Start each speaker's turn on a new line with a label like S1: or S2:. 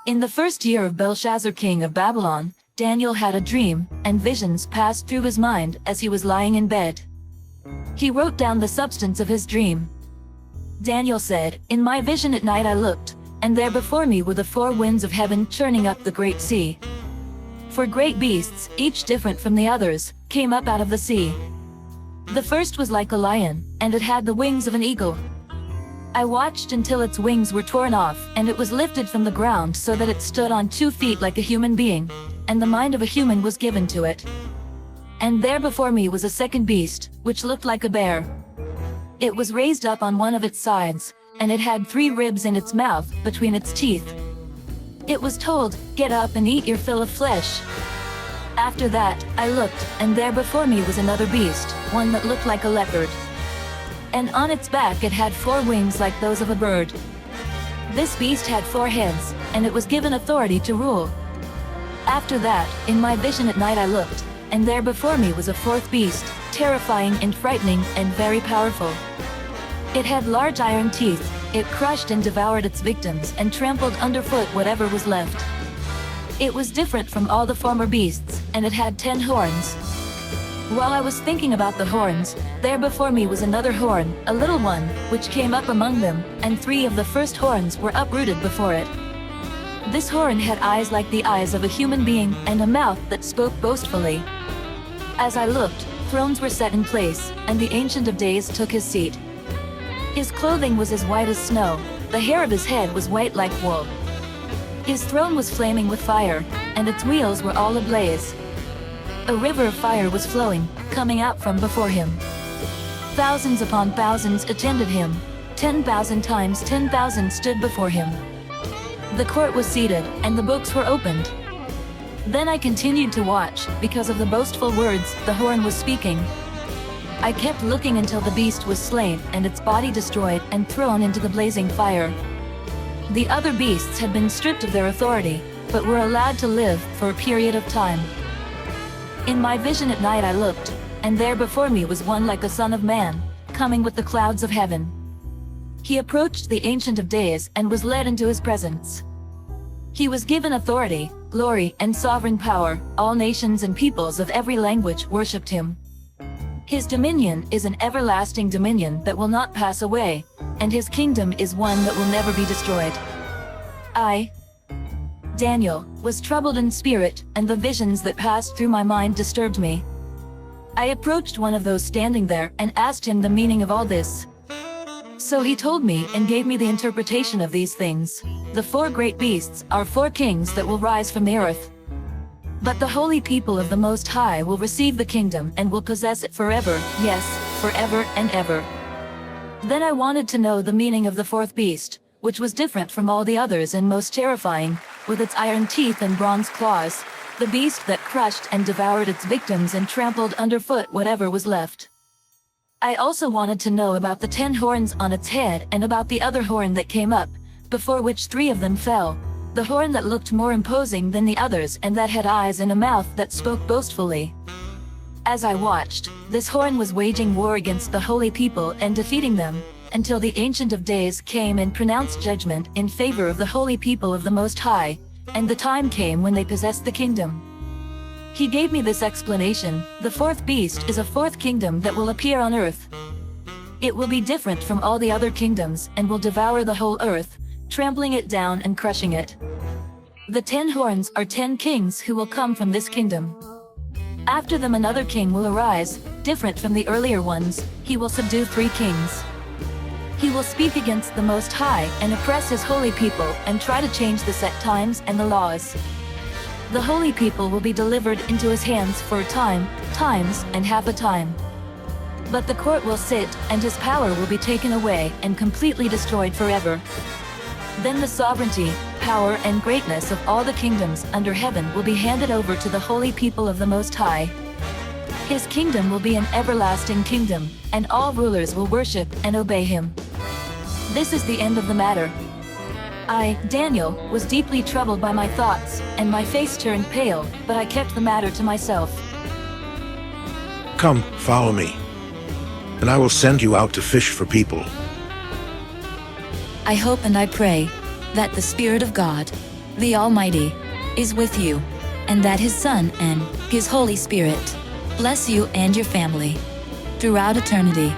S1: In the first year of Belshazzar king of Babylon, Daniel had a dream, and visions passed through his mind as he was lying in bed. He wrote down the substance of his dream. Daniel said, "In my vision at night I looked, and there before me were the four winds of heaven churning up the great sea. Four great beasts, each different from the others, came up out of the sea. The first was like a lion, and it had the wings of an eagle. I watched until its wings were torn off, and it was lifted from the ground so that it stood on 2 feet like a human being, and the mind of a human was given to it. And there before me was a second beast, which looked like a bear. It was raised up on one of its sides, and it had 3 ribs in its mouth, between its teeth. It was told, 'Get up and eat your fill of flesh.' After that, I looked, and there before me was another beast, one that looked like a leopard. And on its back it had 4 wings like those of a bird. This beast had 4 heads, and it was given authority to rule. After that, in my vision at night I looked, and there before me was a 4th beast, terrifying and frightening and very powerful. It had large iron teeth, it crushed and devoured its victims and trampled underfoot whatever was left. It was different from all the former beasts, and it had 10 horns. While I was thinking about the horns, there before me was another horn, a little one, which came up among them, and 3 of the first horns were uprooted before it. This horn had eyes like the eyes of a human being, and a mouth that spoke boastfully. As I looked, thrones were set in place, and the Ancient of Days took his seat. His clothing was as white as snow, the hair of his head was white like wool. His throne was flaming with fire, and its wheels were all ablaze. A river of fire was flowing, coming out from before him. Thousands upon thousands attended him, 10,000 times 10,000 stood before him. The court was seated, and the books were opened. Then I continued to watch, because of the boastful words the horn was speaking. I kept looking until the beast was slain, and its body destroyed and thrown into the blazing fire. The other beasts had been stripped of their authority, but were allowed to live for a period of time. In my vision at night I looked, and there before me was one like a son of man, coming with the clouds of heaven. He approached the Ancient of Days and was led into his presence. He was given authority, glory, and sovereign power. All nations and peoples of every language worshipped him. His dominion is an everlasting dominion that will not pass away, and his kingdom is one that will never be destroyed. I, Daniel, was troubled in spirit, and the visions that passed through my mind disturbed me. I approached one of those standing there and asked him the meaning of all this. So he told me and gave me the interpretation of these things. The 4 great beasts are 4 kings that will rise from the earth. But the holy people of the Most High will receive the kingdom and will possess it forever, yes, forever and ever. Then I wanted to know the meaning of the 4th beast, which was different from all the others and most terrifying, with its iron teeth and bronze claws, the beast that crushed and devoured its victims and trampled underfoot whatever was left. I also wanted to know about the 10 horns on its head and about the other horn that came up, before which 3 of them fell, the horn that looked more imposing than the others and that had eyes and a mouth that spoke boastfully. As I watched, this horn was waging war against the holy people and defeating them, until the Ancient of Days came and pronounced judgment in favor of the holy people of the Most High, and the time came when they possessed the kingdom. He gave me this explanation: the 4th beast is a 4th kingdom that will appear on earth. It will be different from all the other kingdoms and will devour the whole earth, trampling it down and crushing it. The 10 horns are 10 kings who will come from this kingdom. After them another king will arise, different from the earlier ones. He will subdue 3 kings. He will speak against the Most High and oppress his holy people and try to change the set times and the laws. The holy people will be delivered into his hands for a time, times, and half a time. But the court will sit, and his power will be taken away and completely destroyed forever. Then the sovereignty, power, and greatness of all the kingdoms under heaven will be handed over to the holy people of the Most High. His kingdom will be an everlasting kingdom, and all rulers will worship and obey him. This is the end of the matter. I, Daniel, was deeply troubled by my thoughts, and my face turned pale, but I kept the matter to myself.
S2: Come, follow me, and I will send you out to fish for people.
S1: I hope and I pray that the Spirit of God the Almighty is with you, and that His Son and His Holy Spirit bless you and your family throughout eternity.